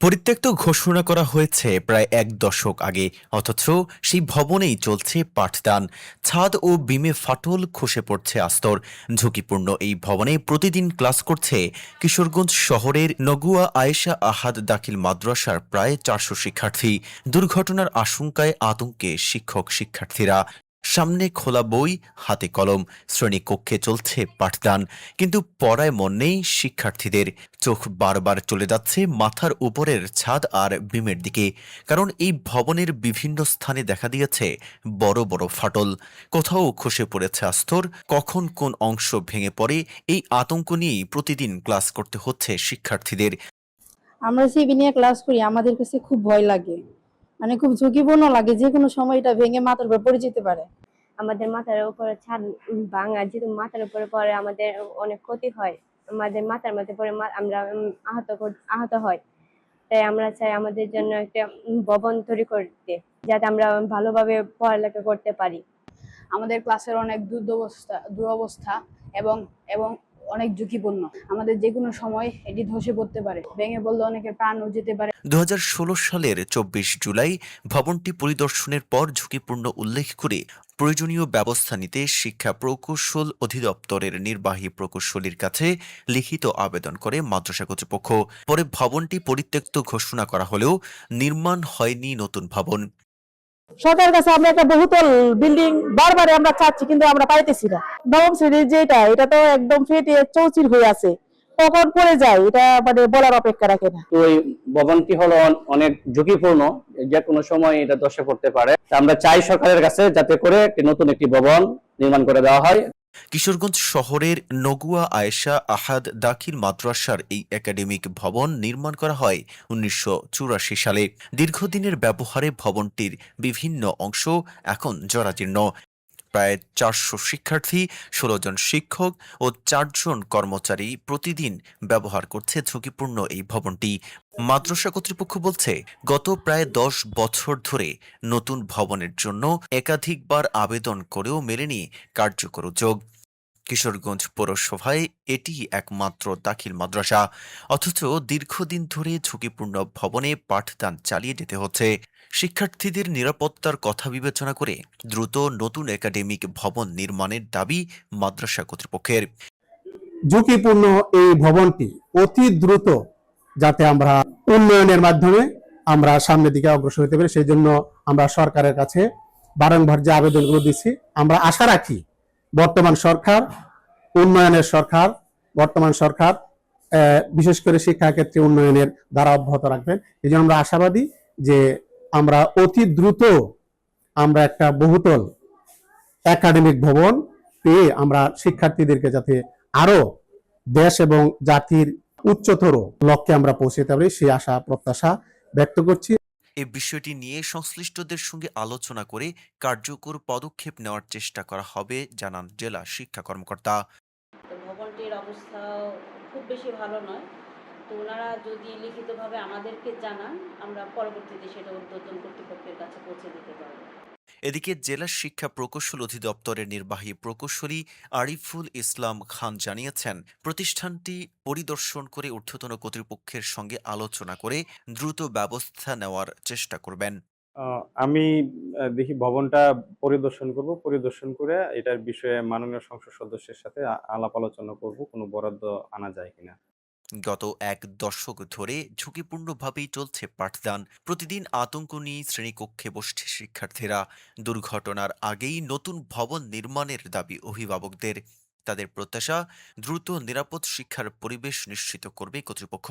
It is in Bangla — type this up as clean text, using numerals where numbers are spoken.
পরিত্যক্ত ঘোষণা করা হয়েছে প্রায় এক দশক আগে, অথচ সেই ভবনেই চলছে পাঠদান। ছাদ ও বিমে ফাটল, খসে পড়ছে আস্তর। ঝুঁকিপূর্ণ এই ভবনে প্রতিদিন ক্লাস করছে কিশোরগঞ্জ শহরের নগুয়া আয়েশা আহাদ দাখিল মাদ্রাসার প্রায় 400 শিক্ষার্থী। দুর্ঘটনার আশঙ্কায় আতঙ্কে শিক্ষক শিক্ষার্থীরা। সামনে খোলা বই, হাতে কলম, শ্রেণীকক্ষে চলছে পাঠদান, কিন্তু পড়ায় মন নেই শিক্ষার্থীদের। চোখ বারবার চলে যাচ্ছে মাথার উপরের ছাদ আর বিমের দিকে, কারণ এই ভবনের বিভিন্ন স্থানে দেখা দিয়েছে বড় বড় ফাটল। কোথাও খসে পড়েছে আস্তর, কখন কোন অংশ ভেঙে পড়ে, এই আতঙ্ক নিয়েই প্রতিদিন ক্লাস করতে হচ্ছে শিক্ষার্থীদের। আমরা সিবি নিয়ে ক্লাস করি, আমাদের কাছে খুব ভয় লাগে, মানে খুব ঝুঁকিপূর্ণ লাগে, যে কোনো সময় এটা ভেঙে মাথার উপর পড়ে যেতে পারে। আমাদের মাথার উপরে ছাদ ভাঙা, যেহেতু মাথার উপরে পড়ে আমাদের অনেক ক্ষতি হয়। আমাদের মাথার মধ্যে পড়ে আমরা আহত হয়। তাই আমরা চাই আমাদের জন্য একটা ভবন তৈরি করতে, যাতে আমরা ভালোভাবে পড়ালেখা করতে পারি। আমাদের ক্লাসের অনেক দুরবস্থা এবং এবং অনেক ঝুঁকিপূর্ণ। আমাদের যে কোনো সময় এটি ধসে পড়তে পারে, ভেঙে পড়লে অনেকের প্রাণও যেতে পারে। 2016 সালের 24 জুলাই ভবনটি পরিদর্শনের পর ঝুঁকিপূর্ণ উল্লেখ করে প্রয়োজনীয় ব্যবস্থা নিতে শিক্ষা প্রকৌশল অধিদপ্তরের নির্বাহী প্রকৌশলীর কাছে লিখিত আবেদন করে মাদ্রাসা কর্তৃপক্ষ। পরে ভবনটি পরিত্যক্ত ঘোষণা করা হলেও নির্মাণ হয়নি নতুন ভবন। সরকারের কাছে আমরা একটা বহুতল বিল্ডিং বারবার আমরা চাচ্ছি, কিন্তু আমরা পাইতেছি না। নবম শ্রেণীর এটা তো একদম ফেটে চৌচির হয়ে আছে, কখন পড়ে যায় এটা মানে বলার অপেক্ষা রাখে না। তো এই ভবনটি হলো অনেক ঝুঁকিপূর্ণ, যে কোনো সময় এটা ধসে পড়তে পারে। আমরা চাই সরকারের কাছে যাতে করে নতুন একটি ভবন নির্মাণ করে দেওয়া হয়। কিশোরগঞ্জ শহরের নগুয়া আয়েশা আহাদ দাখিল মাদ্রাসার এই একাডেমিক ভবন নির্মাণ করা হয় 1984 সালে। দীর্ঘদিনের ব্যবহারে ভবনটির বিভিন্ন অংশ এখন জরাজীর্ণ। প্রায় 400 শিক্ষার্থী, 16 জন শিক্ষক ও 4 জন কর্মচারী প্রতিদিন ব্যবহার করছে ঝুঁকিপূর্ণ এই ভবনটি। মাদ্রাসা কর্তৃপক্ষ বলছে, গত প্রায় 10 বছর ধরে নতুন ভবনের জন্য একাধিকবার আবেদন করেও মেলেনি কার্যকর উদ্যোগ। কিশোরগঞ্জ পৌরসভায় এটি একমাত্র দাখিল মাদ্রাসা, অথচ দীর্ঘদিন ধরে ঝুঁকিপূর্ণ ভবনে পাঠদান চালিয়ে যেতে হচ্ছে। শিক্ষার্থীদের নিরাপত্তার কথা বিবেচনা করে দ্রুত নতুন একাডেমিক ভবন নির্মাণের দাবি মাদ্রাসা কর্তৃপক্ষের। ঝুঁকিপূর্ণ এই ভবনটি অতি দ্রুত যাতে আমরা উন্নয়নের মাধ্যমে আমরা সামনের দিকে অগ্রসর হতে পারি, সেই জন্য আমরা সরকারের কাছে বারংবার যে আবেদনগুলো দিচ্ছি, আমরা আশা রাখি বর্তমান সরকার উন্নয়নের সরকার, বর্তমান সরকার বিশেষ করে শিক্ষা ক্ষেত্রে উন্নয়নের ধারা অব্যাহত রাখবেন। এই জন্য আমরা আশাবাদী যে আমরা অতি দ্রুত আমরা একটা বহুতল একাডেমিক ভবন পেয়ে আমরা শিক্ষার্থীদেরকে যাতে আরো দেশ এবং জাতির উচ্চতর লক্ষ্যে আমরা পৌঁছতে পারি, সেই আশা প্রত্যাশা ব্যক্ত করছি। এই বিষয়টি নিয়ে সংশ্লিষ্টদের সঙ্গে আলোচনা করে কার্যকর পদক্ষেপ নেওয়ার চেষ্টা করা হবে, জানান জেলা শিক্ষা কর্মকর্তা। ভবনটির অবস্থা খুব বেশি ভালো নয়, তো ওনারা যদি লিখিতভাবে আমাদেরকে জানান, আমরা পরবর্তীতে সেটা ঊর্ধ্বতন কর্তৃপক্ষের কাছে পৌঁছে দিতে পারব। এদিকে জেলা শিক্ষা প্রকৌশল অধিদপ্তরের নির্বাহী প্রকৌশলী আরিফুল ইসলাম খান জানিয়েছেন, প্রতিষ্ঠানটি পরিদর্শন করে ঊর্ধ্বতন কর্তৃপক্ষের সঙ্গে আলোচনা করে দ্রুত ব্যবস্থা নেওয়ার চেষ্টা করবেন। আমি দেখি ভবনটা পরিদর্শন করব, পরিদর্শন করে এটার বিষয়ে মাননীয় সংসদ সদস্যের সাথে আলাপ আলোচনা করব, কোনো বরাদ্দ আনা যায় কিনা। গত এক দশক ধরে ঝুঁকিপূর্ণভাবেই চলছে পাঠদান। প্রতিদিন আতঙ্ক নিয়ে শ্রেণীকক্ষে বসছে শিক্ষার্থীরা। দুর্ঘটনার আগেই নতুন ভবন নির্মাণের দাবি অভিভাবকদের। তাদের প্রত্যাশা, দ্রুত নিরাপদ শিক্ষার পরিবেশ নিশ্চিত করবে কর্তৃপক্ষ।